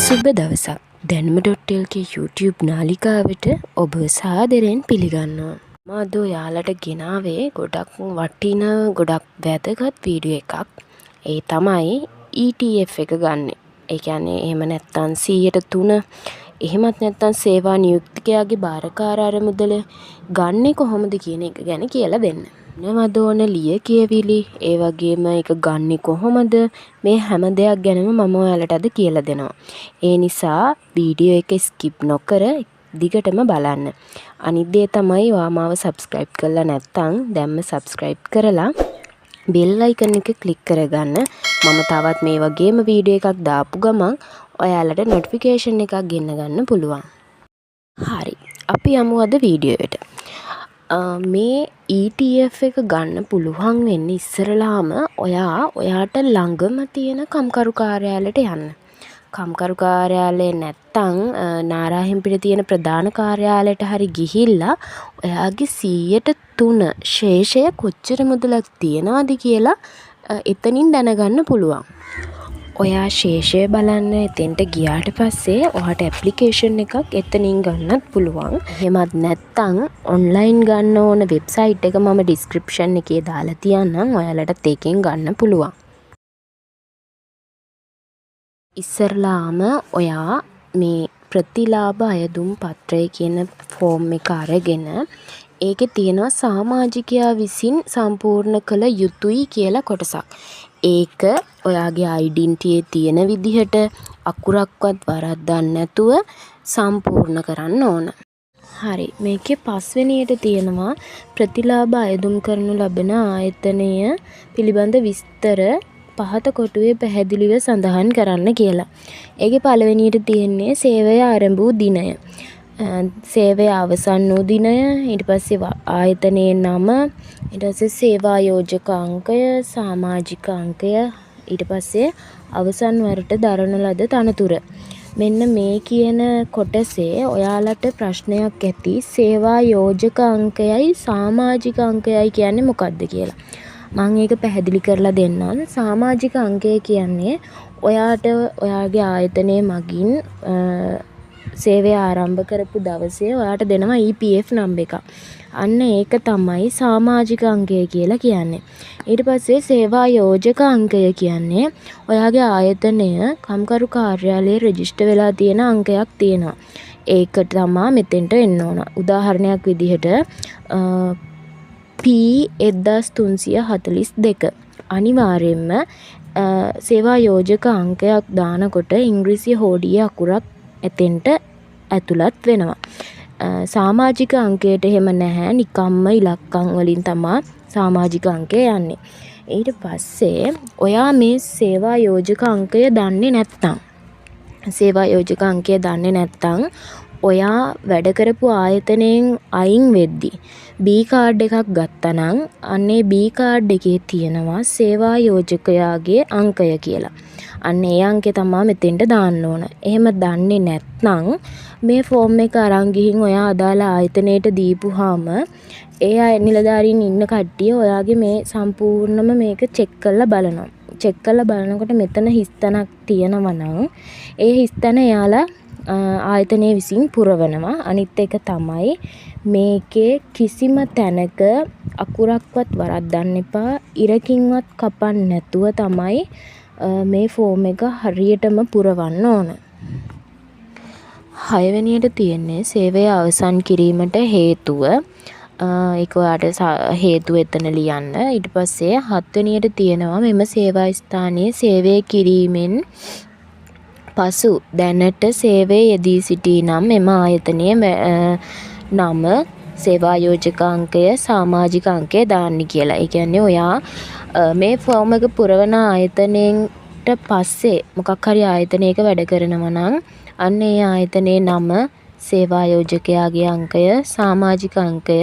සුබ දවසක්. දැනුම.lk YouTube නාලිකාවට ඔබ සාදරයෙන් පිළිගන්නවා. මම අද ඔයාලට ගෙනාවේ ගොඩක් වටින ගොඩක් වැදගත් වීඩියෝ එකක්. ඒ තමයි ETF එක ගන්න. ඒ කියන්නේ එහෙම නැත්නම් 100% එහෙමත් නැත්නම් සේවා නියුක්තිකයාගේ බාරකාර අරමුදල ගන්නෙ කොහොමද කියන එක ගැන කියලා දෙන්න. මොනවද ඕන ලියකියවිලි, ඒ වගේම ඒක ගන්නෙ කොහොමද, මේ හැම දෙයක් ගැනම මම ඔයාලට අද කියලා දෙනවා. ඒ නිසා වීඩියෝ එක ස්කිප් නොකර දිගටම බලන්න. අනිත් දේ තමයි ඔයා මාව subscribe කරලා නැත්නම් දැන්ම subscribe කරලා bell icon එක click කරගන්න. මම තවත් මේ වගේම වීඩියෝ එකක් දාපු ගමන් ඔයාලට notification එකක් ගෙන්න ගන්න පුළුවන්. හරි. අපි යමු අද වීඩියෝ එකට. මේ ETF එක ගන්න පුළුවන් වෙන්නේ ඉස්සරලාම ඔයාට ළඟම තියෙන කම්කරු කාර්යාලයට යන්න. කම්කරු කාර්යාලය නැත්තම් නාරාහෙම්පිට තියෙන ප්‍රධාන කාර්යාලයට හරි ගිහිල්ලා ඔයාගේ 100% ශේෂය කොච්චර මුදලක් තියනවද කියලා එතනින් දැනගන්න පුළුවන්. ඔයා ශේෂය බලන්න එතෙන්ට ගියාට පස්සේ ඔයාට ඇප්ලිකේෂන් එකක් එතනින් ගන්නත් පුළුවන්. එහෙමත් නැත්නම් ඔන්ලයින් ගන්න ඕන වෙබ්සයිට් එක මම ඩිස්ක්‍රිප්ෂන් එකේ දාලා තියන්නම්. ඔයාලට ඒකෙන් ගන්න පුළුවන්. ඉස්සරලාම ඔයා මේ ප්‍රතිලාභ අයදුම් පත්‍රය කියන ෆෝම් එක අරගෙන ඒකේ තියෙනවා සමාජිකයා විසින් සම්පූර්ණ කළ යුතුයි කියලා කොටසක්. ඒක ඔයාගේ ඩෙන්ටිටියේ තියෙන විදිහට අකුරක්වත් වරද්දන්න නැතුව සම්පූර්ණ කරන්න ඕන. හරි. මේකේ පස්වෙනියට තියෙනවා ප්‍රතිලාභ අයදුම් කරනු ලබන ආයතනය පිළිබඳ විස්තර පහත කොටුවේ පැහැදිලිව සඳහන් කරන්න කියලා. ඒකේ පළවෙනියට තියෙන්නේ සේවය ආරම්භ වූ දිනය. සේවය අවසන් වූ දිනය, ඊට පස්සේ ආයතනයේ නම, ඊට පස්සේ සේවා යෝජක අංකය, සමාජික අංකය, ඊට පස්සේ අවසන් වරට දරන ලද තනතුර. මෙන්න මේ කියන කොටසේ ඔයාලට ප්‍රශ්නයක් ඇති සේවා යෝජක අංකයයි සමාජික අංකයයි කියන්නේ මොකක්ද කියලා. මම ඒක පැහැදිලි කරලා දෙන්නම්. සමාජික අංකය කියන්නේ ඔයාට ඔයාගේ ආයතනයේ මගින් සේවය ආරම්භ කරපු දවසේ ඔයාට දෙනවා EPF නම්බර් එකක්. අන්න ඒක තමයි සමාජික අංකය කියලා කියන්නේ. ඊට පස්සේ සේවා යෝජක අංකය කියන්නේ ඔයාගේ ආයතනය කම්කරු කාර්යාලයේ රෙජිස්ටර් වෙලා තියෙන අංකයක් තියෙනවා. ඒක තමයි මෙතෙන්ට එන්න ඕන. උදාහරණයක් විදිහට P1342 අනිවාර්යයෙන්ම සේවා යෝජක අංකයක් දානකොට ඉංග්‍රීසි හෝඩියේ අකුරක් එතෙන්ට ඇතුළත් වෙනවා. සමාජික අංකයට එහෙම නැහැ. නිකම්ම ඉලක්කම් වලින් තමයි සමාජික අංකය යන්නේ. ඊට පස්සේ ඔයා මේ සේවා යෝජක අංකය දන්නේ නැත්නම් ඔයා වැඩ කරපු ආයතනයෙන් අයින් වෙද්දි B කාඩ් එකක් ගත්තනම් අන්නේ B කාඩ් එකේ තියෙනවා සේවා යෝජකයාගේ අංකය කියලා. අන්න ඒ අංකය තමයි මෙතෙන්ට දාන්න ඕන. එහෙම දන්නේ නැත්නම් මේ ෆෝම් එක අරන් ගිහින් ඔයා අදාළ ආයතනයට දීපුවාම ඒ අය නිලධාරීන් ඉන්න කට්ටිය ඔයාගේ මේ සම්පූර්ණම මේක චෙක් කරලා බලනවා. චෙක් කරලා බලනකොට මෙතන හිස්තැනක් තියෙනවා නම් ඒ හිස්තැන එයාලා ආයතනයේ විසින් පුරවනවා. අනිත් එක තමයි මේකේ කිසිම තැනක අකුරක්වත් වරද්දන්න එපා. ඉරකින්වත් කපන්න නැතුව තමයි මේ ෆෝම් එක හරියටම පුරවන්න ඕන. 6 වෙනියට තියෙන්නේ සේවය අවසන් කිරීමට හේතුව. ඒක ඔයාලට හේතුව එතන ලියන්න. ඊට පස්සේ 7 වෙනියට තියෙනවා මෙම සේවා ස්ථානයේ සේවය කිරීමෙන් පසු දැනට සේවයේ යෙදී සිටී නම් මෙම ආයතනයේ නම, සේවා යෝජක අංකය, සමාජික අංකය දාන්න කියලා. ඒ කියන්නේ ඔයා මේ ෆෝම් එක පුරවන ආයතනයට පස්සේ මොකක් හරි ආයතනයක වැඩ කරනවා නම් අන්න ඒ ආයතනයේ නම, සේවා යෝජකයාගේ අංකය, සමාජික අංකය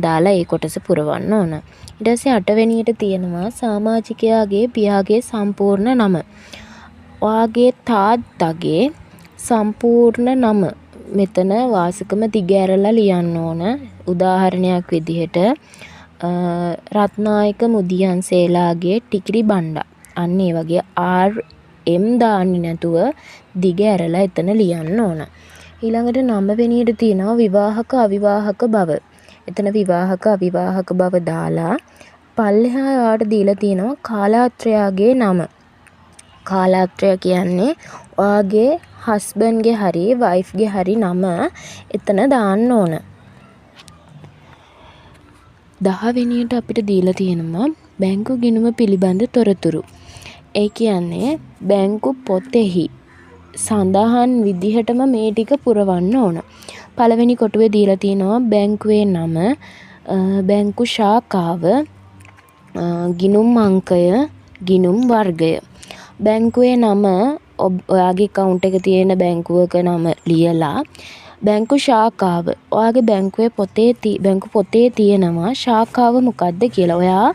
දාලා ඒ කොටස පුරවන්න ඕන. ඊට පස්සේ 8 වෙනියට තියෙනවා සමාජිකයාගේ පියාගේ සම්පූර්ණ නම. ඔයාගේ තාත්තගේ සම්පූර්ණ නම මෙතන වාසකම දිග ඇරලා ලියන්න ඕන. උදාහරණයක් විදිහට රත්නායක මුදියන්සේලාගේ ටිකිරි බණ්ඩා. අන්න ඒ වගේ M දාන්නේ නැතුව දිග ඇරලා එතන ලියන්න ඕන. ඊළඟට 9 වෙනියට තියෙනවා විවාහක අවිවාහක බව. එතන විවාහක අවිවාහක බව දාලා පල්ලෙහා ඔයාලට දීලා තියෙනවා කාලාත්‍රයාගේ නම. කාලාත්‍රය කියන්නේ ඔයාගේ හස්බන්ඩ්ගේ හරි වයිෆ්ගේ හරි නම එතන දාන්න ඕන. 10 වෙනියට අපිට දීලා තියෙනවා බැංකු ගිණුම පිළිබඳ තොරතුරු. ඒ කියන්නේ බැංකු පොතෙහි සඳහන් විදිහටම මේ ටික පුරවන්න ඕන. පළවෙනි කොටුවේ දීලා තියෙනවා බැංකුවේ නම, බැංකු ශාඛාව, ගිණුම් අංකය, ගිණුම් වර්ගය. බැංකුවේ නම ඔයාගේ account එක තියෙන බැංකුවක නම ලියලා බැංකු ශාඛාව ඔයාගේ බැංකු පොතේ තියෙනවා ශාඛාව මොකක්ද කියලා. ඔයා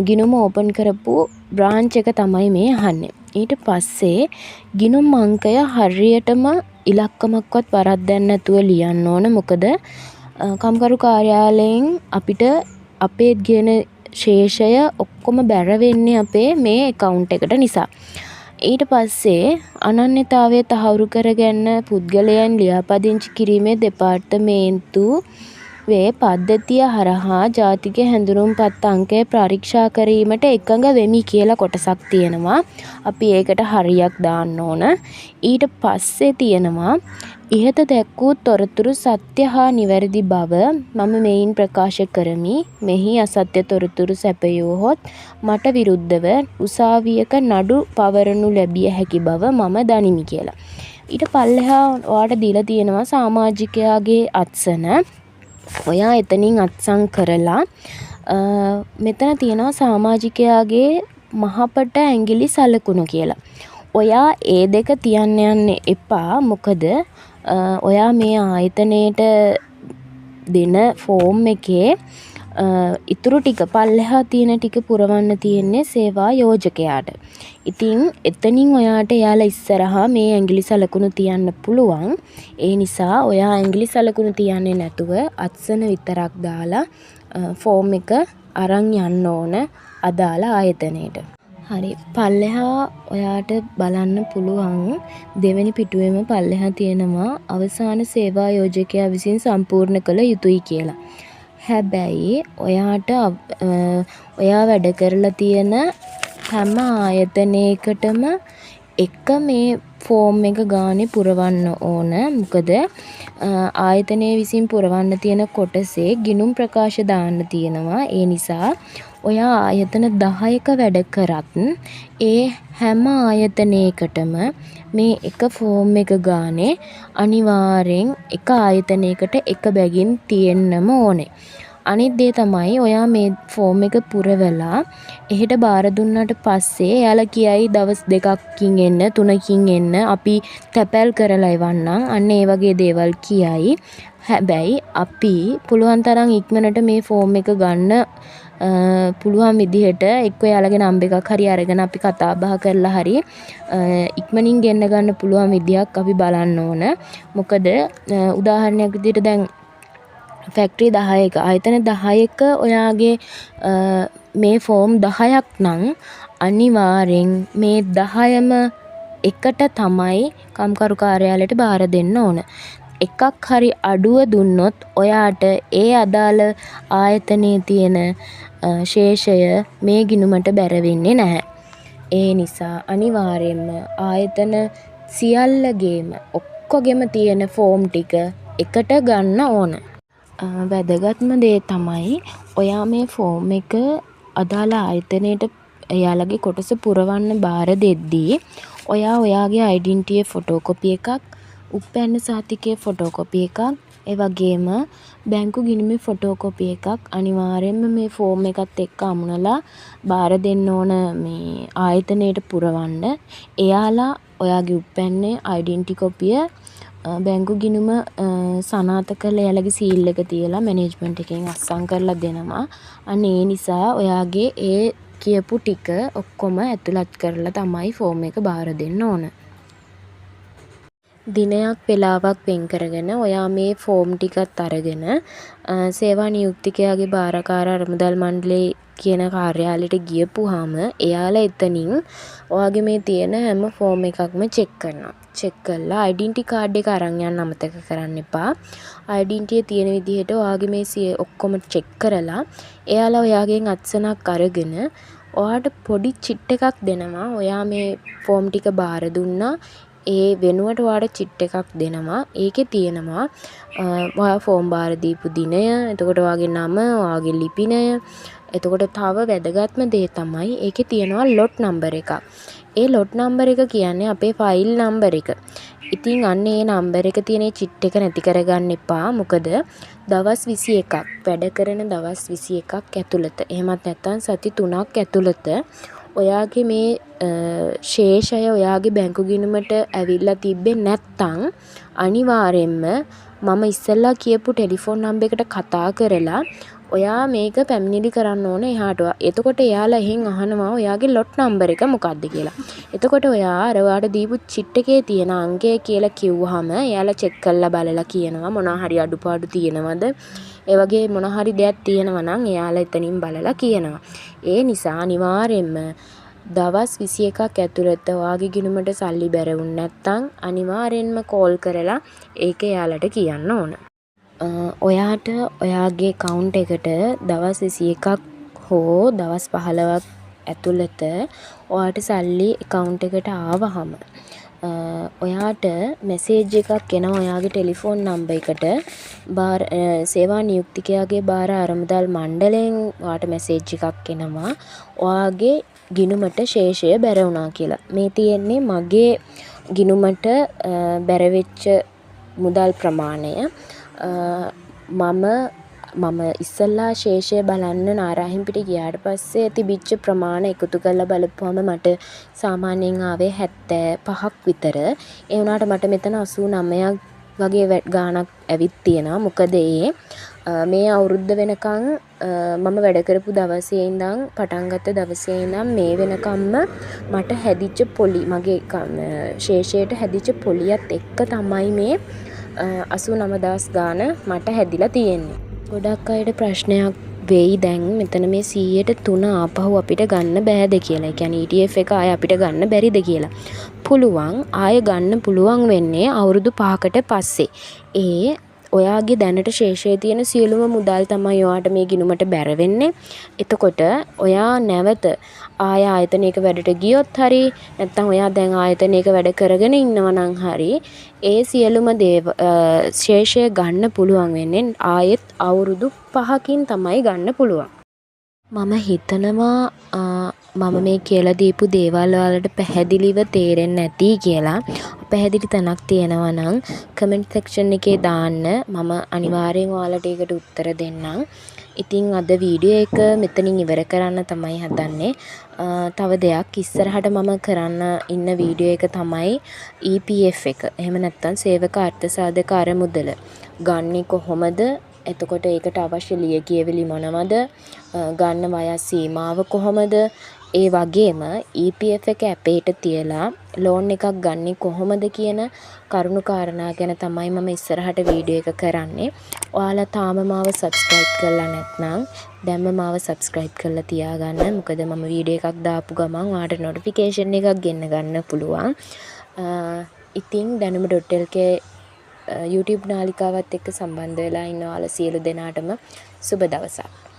ගිණුම ඕපන් කරපු බ්‍රාන්ච් එක තමයි මේ අහන්නේ. ඊට පස්සේ ගිණුම් අංකය හරියටම ඉලක්කමක්වත් වරද්දන්න නැතුව ලියන්න ඕන. මොකද කම්කරු කාර්යාලයෙන් අපිට අපේ ගෙන ශේෂය ඔක්කොම බැර වෙන්නේ අපේ මේ account එකට නිසා. ඊට පස්සේ අනන්‍යතාවය තහවුරු කරගන්න පුද්ගලයන් ලියාපදිංචි කිරීමේ දෙපාර්තමේන්තුවේ පද්ධතිය හරහා ජාතික හැඳුනුම්පත් අංකය පරීක්ෂා කිරීමට එකඟ වෙමි කියලා කොටසක් තියෙනවා. අපි ඒකට හරියක් දාන්න ඕන. ඊට පස්සේ තියෙනවා ඉහත දැක්වූ තොරතුරු සත්‍ය හා නිවැරදි බව මම මෙයින් ප්‍රකාශ කරමි. මෙහි අසත්‍ය තොරතුරු සැපයුවහොත් මට විරුද්ධව උසාවියක නඩු පවරනු ලැබිය හැකි බව මම දනිමි කියලා. ඊට පල්ලෙහා ඔයාලට දීලා තියෙනවා සමාජිකයාගේ අත්සන. ඔයා එතනින් අත්සන් කරලා මෙතන තියෙනවා සමාජිකයාගේ මහපට ඇඟිලි සලකුණු කියලා. ඔයා ඒ දෙක තියන්න යන්න එපා. මොකද ඔයා මේ ආයතනයේට දෙන ෆෝම් එකේ ඉතුරු ටික පල්ලෙහා තියෙන ටික පුරවන්න තියෙන්නේ සේවා යෝජකයාට. ඉතින් එතනින් ඔයාට එයාලා ඉස්සරහා මේ ඇඟිලි සලකුණු තියන්න පුළුවන්. ඒ නිසා ඔයා ඇඟිලි සලකුණු තියන්නේ නැතුව අත්සන විතරක් දාලා ෆෝම් එක අරන් යන්න ඕන අදාළ ආයතනයට. හරි, පල්ලෙහා ඔයාට බලන්න පුළුවන් දෙවෙනි පිටුවේම පල්ලෙහා තියෙනවා අවසාන සේවා යෝජකයා විසින් සම්පූර්ණ කළ යුතුයි කියලා. හැබැයි ඔයාට ඔයා වැඩ කරලා තියෙන හැම ආයතනයකටම එක මේ ෆෝම් එක ගානේ පුරවන්න ඕන. මොකද ආයතනයේ විසින් පුරවන්න තියෙන කොටසේ ගිණුම් ප්‍රකාශ දාන්න තියෙනවා. ඒ නිසා ඔයා ආයතන 10ක වැඩ කරත් ඒ හැම ආයතනයකටම මේ එක ෆෝම් එක ගානේ අනිවාර්යෙන් එක ආයතනයකට එක බැගින් තියෙන්නම ඕනේ. අනිත් දේ තමයි ඔයා මේ ෆෝම් එක පුරවලා එහෙට බාර දුන්නාට පස්සේ එයාලා කියයි දවස් 2කින් එන්න 3කින් එන්න අපි තැපැල් කරලා එවන්නම්. අන්න ඒ වගේ දේවල් කියයි. හැබැයි අපි පුළුවන් තරම් ඉක්මනට මේ ෆෝම් එක ගන්න පුළුවන් විදිහට එක්ක එයාලගේ නම්බර් එකක් හරි අරගෙන අපි කතා බහ කරලා හරි ඉක්මනින් ගෙන්න ගන්න පුළුවන් විදියක් අපි බලන්න ඕන. මොකද උදාහරණයක් විදිහට දැන් ෆැක්ටරි 10ක ආයතන 10ක ඔයාගේ මේ ෆෝම් 10ක් නම් අනිවාර්යෙන් මේ 10ම එකට තමයි කම්කරු කාර්යාලයට බාර දෙන්න ඕන. එකක් හරි අඩුව දුන්නොත් ඔයාට ඒ අදාළ ආයතනයේ තියෙන ශේෂය මේ ගිණුමට බැර වෙන්නේ නැහැ. ඒ නිසා අනිවාර්යයෙන්ම ආයතන සියල්ලගේම ඔක්කොගෙම තියෙන ෆෝම් ටික එකට ගන්න ඕන. වැදගත්ම දේ තමයි ඔයා මේ ෆෝම් එක අදාළ ආයතනයට එයාලගේ කොටස පුරවන්න බාර දෙද්දී ඔයා ඔයාගේ ඩෙන්ටිටියේ ෆොටෝකොපි එකක්, උපැන්න සහතිකයේ ෆොටෝකොපි එකක්, ඒ වගේම බැංකු ගිණුමේ ෆොටෝකොපි එකක් අනිවාර්යයෙන්ම මේ ෆෝම් එකත් එක්ක අමුණලා බාර දෙන්න ඕන මේ ආයතනයට පුරවන්න. එයාලා ඔයාගේ උපැන්නේ ඩෙන්ටිටි කොපිය බැංකු ගිණුම සනාථ කරලා එයාලගේ සීල් එක තියලා මැනේජ්මන්ට් එකෙන් අස්සම් කරලා දෙනවා. අන්න ඒ නිසා ඔයාගේ ඒ කියපු ටික ඔක්කොම ඇතුළත් කරලා තමයි ෆෝම් එක බාර දෙන්න ඕන. දිනයක් වෙලාවක් වෙන් කරගෙන ඔයා මේ ෆෝම් ටිකත් අරගෙන සේවා නියුක්තිකයාගේ බාරකාර අරමුදල් මණ්ඩලයේ කියන කාර්යාලයට ගියපුවාම එයාලා එතනින් ඔයාගේ මේ තියෙන හැම ෆෝම් එකක්ම චෙක් කරනවා. චෙක් කරලා ඩෙන්ටිටි කාඩ් එක අරන් යන්න අමතක කරන්න එපා. ඩෙන්ටිටියේ තියෙන විදිහට ඔයාගේ මේ ඔක්කොම චෙක් කරලා එයාලා ඔයාගෙන් අත්සනක් අරගෙන ඔයාට පොඩි චිට් එකක් දෙනවා. ඔයා මේ ෆෝම් ටික බාර දුන්නා. ඒ වෙනුවට ඔයාට චිට් එකක් දෙනවා. ඒකේ තියෙනවා ඔයා ෆෝම් බාර දීපු දිනය, එතකොට ඔයාගේ නම, ඔයාගේ ලිපිනය, එතකොට තව වැදගත්ම දේ තමයි ඒකේ තියෙනවා ලොට් නම්බර් එකක්. ඒ ලොට් නම්බර් එක කියන්නේ අපේ ෆයිල් නම්බර් එක. ඉතින් අන්න ඒ නම්බර් එක තියෙන චිට් එක නැති කරගන්න එපා. මොකද දවස් 21ක් වැඩ කරන දවස් 21ක් ඇතුළත, එහෙමත් නැත්නම් සති 3ක් ඇතුළත ඔයාගේ මේ ශේෂය ඔයාගේ බැංකු ගිණුමට ඇවිල්ලා තිබ්බේ නැත්නම් අනිවාර්යෙන්ම මම ඉස්සෙල්ලා කියපු ටෙලිෆෝන් නම්බර් එකට කතා කරලා ඔයා මේක පැමිණිලි කරන්න ඕන එහාට. එතකොට එයාලා එහෙන් අහනවා ඔයාගේ ලොට් නම්බර් එක මොකක්ද කියලා. එතකොට ඔයා අර ඔයාට දීපු චිට් එකේ තියෙන අංකය කියලා කිව්වහම එයාලා චෙක් කරලා බලලා කියනවා මොනවා හරි අඩුපාඩු තියෙනවද. ඒ වගේ මොන හරි දෙයක් තියෙනවා නම් එයාලා එතනින් බලලා කියනවා. ඒ නිසා අනිවාර්යෙන්ම දවස් 21ක් ඇතුළත ඔයාගේ ගිණුමට සල්ලි බැරවුන් නැත්නම් අනිවාර්යෙන්ම කෝල් කරලා ඒක එයාලට කියන්න ඕන. ඔයාට ඔයාගේ account එකට දවස් 21ක් හෝ දවස් 15ක් ඇතුළත ඔයාට සල්ලි account එකට ආවහම ඔයාට මැසේජ් එකක් එනවා ඔයාගේ ටෙලිෆෝන් නම්බර් එකට. සේවා නියුක්තිකයාගේ බාර අරමුදල් මණ්ඩලයෙන් ඔයාට මැසේජ් එකක් එනවා ඔයාගේ ගිණුමට ශේෂය බැර වුණා කියලා. මේ තියෙන්නේ මගේ ගිණුමට බැරවෙච්ච මුදල් ප්‍රමාණය. මම ඉස්සල්ලා ශේෂය බලන්න නාරාහෙන්පිට ගියාට පස්සේ තිබිච්ච ප්‍රමාණ එකතු කරලා බලපුවම මට සාමාන්‍යයෙන් ආවේ 75ක් විතර. ඒ වුණාට මට මෙතන 89ක් වගේ ගාණක් ඇවිත් තියෙනවා. මොකද මේ අවුරුද්ද වෙනකන් මම වැඩ කරපු දවසේ ඉඳන් පටන් ගත්ත දවසේ ඉඳන් මේ වෙනකම්ම මට හැදිච්ච පොලි මගේ ශේෂයට හැදිච්ච පොලියත් එක්ක තමයි මේ 89000 ගාන මට හැදිලා තියෙන්නේ. ගොඩක් අයට ප්‍රශ්නයක් වෙයි දැන් මෙතන මේ 100% ආපහු අපිට ගන්න බෑද කියලා. ඒ කියන්නේ ETF එක ආය අපිට ගන්න බැරිද කියලා. පුළුවන්. ආය ගන්න පුළුවන් වෙන්නේ අවුරුදු 5කට පස්සේ. ඔයාගේ දැනට ශේෂයේ තියෙන සියලුම මුදල් තමයි ඔයාට මේ ගිණුමට බැර වෙන්නේ. එතකොට ඔයා නැවත ආයතනයක වැඩට ගියොත් හරි නැත්නම් ඔයා දැන් ආයතනයක වැඩ කරගෙන ඉන්නවා නම් හරි ඒ සියලුම ශේෂය ගන්න පුළුවන් වෙන්නේ ආයෙත් අවුරුදු 5කින් තමයි ගන්න පුළුවන්. මම හිතනවා මම මේ කියලා දීපු දේවල් වලට පැහැදිලිව තේරෙන්නේ නැති කියලා. පැහැදිලි තැනක් තියෙනවා නම් කමෙන්ට් සෙක්ෂන් එකේ දාන්න. මම අනිවාර්යෙන් ඔයාලට ඒකට උත්තර දෙන්නම්. ඉතින් අද වීඩියෝ එක මෙතනින් ඉවර කරන්න තමයි හදන්නේ. තව දෙයක් ඉස්සරහට මම කරන්න ඉන්න වීඩියෝ එක තමයි EPF එක. එහෙම නැත්නම් සේවක අර්ථසාධක අරමුදල ගන්නේ කොහොමද? එතකොට ඒකට අවශ්‍ය ලියකියවිලි මොනවද? ගන්න වයස් සීමාව කොහොමද? ඒ වගේම EPF එක ඇපේට තියලා ලෝන් එකක් ගන්නේ කොහොමද කියන කරුණු කාරණා ගැන තමයි මම ඉස්සරහට වීඩියෝ එක කරන්නේ. ඔයාලා තාම මාව subscribe කරලා නැත්නම් දැන්ම මාව subscribe කරලා තියාගන්න. මොකද මම වීඩියෝ එකක් දාපු ගමන් ඔයාලට notification එකක් ගෙන්න ගන්න පුළුවන්. ඉතින් danuma.lk YouTube නාලිකාවත් එක්ක සම්බන්ධ වෙලා ඉන්න ඔයාලා සියලු දෙනාටම සුබ දවසක්.